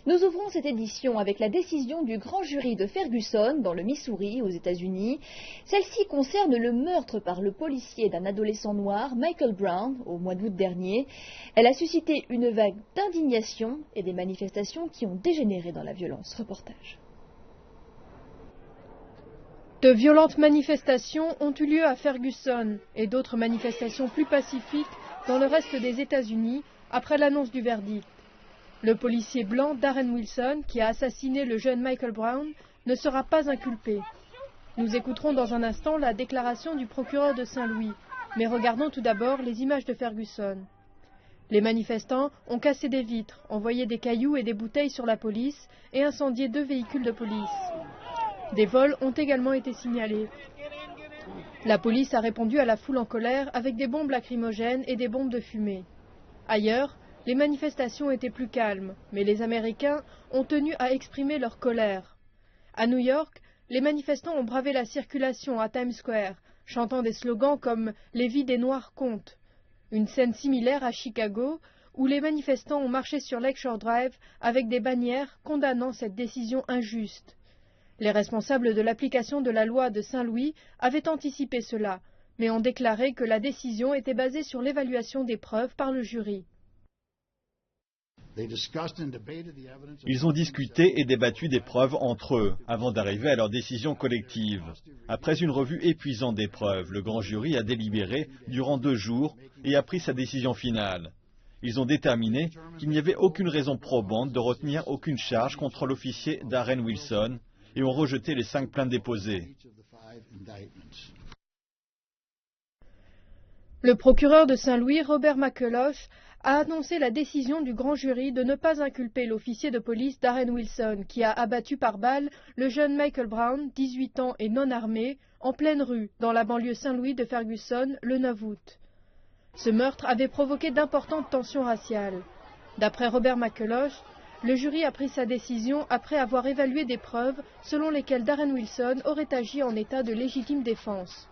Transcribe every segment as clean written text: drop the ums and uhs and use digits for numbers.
Nous ouvrons cette édition avec la décision du grand jury de Ferguson, dans le Missouri, aux États-Unis. Celle-ci concerne le meurtre par le policier d'un adolescent noir, Michael Brown, au mois d'août dernier. Elle a suscité une vague d'indignation et des manifestations qui ont dégénéré dans la violence. Reportage. De violentes manifestations ont eu lieu à Ferguson et d'autres manifestations plus pacifiques dans le reste des États-Unis après l'annonce du verdict. Le policier blanc Darren Wilson, qui a assassiné le jeune Michael Brown, ne sera pas inculpé. Nous écouterons dans un instant la déclaration du procureur de Saint-Louis, mais regardons tout d'abord les images de Ferguson. Les manifestants ont cassé des vitres, envoyé des cailloux et des bouteilles sur la police et incendié 2 véhicules de police. Des vols ont également été signalés. La police a répondu à la foule en colère avec des bombes lacrymogènes et des bombes de fumée. Ailleurs, les manifestations étaient plus calmes, mais les Américains ont tenu à exprimer leur colère. À New York, les manifestants ont bravé la circulation à Times Square, chantant des slogans comme « Les vies des Noirs comptent ». Une scène similaire à Chicago, où les manifestants ont marché sur Lakeshore Drive avec des bannières condamnant cette décision injuste. Les responsables de l'application de la loi de Saint-Louis avaient anticipé cela, mais ont déclaré que la décision était basée sur l'évaluation des preuves par le jury. Ils ont discuté et débattu des preuves entre eux, avant d'arriver à leur décision collective. Après une revue épuisante des preuves, le grand jury a délibéré durant 2 jours et a pris sa décision finale. Ils ont déterminé qu'il n'y avait aucune raison probante de retenir aucune charge contre l'officier Darren Wilson et ont rejeté les 5 plaintes déposées. Le procureur de Saint-Louis, Robert McCulloch, a annoncé la décision du grand jury de ne pas inculper l'officier de police Darren Wilson, qui a abattu par balle le jeune Michael Brown, 18 ans et non armé, en pleine rue, dans la banlieue Saint-Louis de Ferguson, le 9 août. Ce meurtre avait provoqué d'importantes tensions raciales. D'après Robert McCulloch, le jury a pris sa décision après avoir évalué des preuves selon lesquelles Darren Wilson aurait agi en état de légitime défense.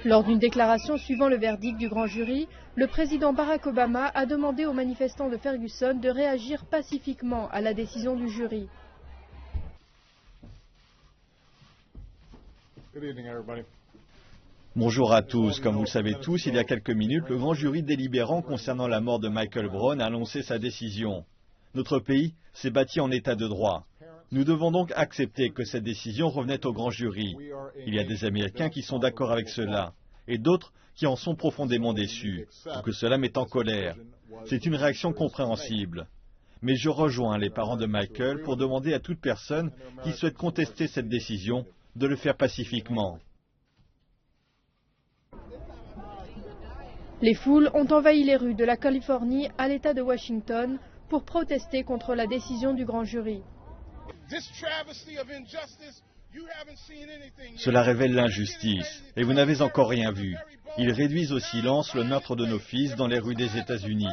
Lors d'une déclaration suivant le verdict du grand jury, le président Barack Obama a demandé aux manifestants de Ferguson de réagir pacifiquement à la décision du jury. Bonjour à tous. Comme vous le savez tous, il y a quelques minutes, le grand jury délibérant concernant la mort de Michael Brown a annoncé sa décision. Notre pays s'est bâti en état de droit. Nous devons donc accepter que cette décision revenait au grand jury. Il y a des Américains qui sont d'accord avec cela, et d'autres qui en sont profondément déçus, ou que cela met en colère. C'est une réaction compréhensible. Mais je rejoins les parents de Michael pour demander à toute personne qui souhaite contester cette décision de le faire pacifiquement. Les foules ont envahi les rues de la Californie à l'État de Washington pour protester contre la décision du grand jury. Cela révèle l'injustice, et vous n'avez encore rien vu. Ils réduisent au silence le meurtre de nos fils dans les rues des États-Unis.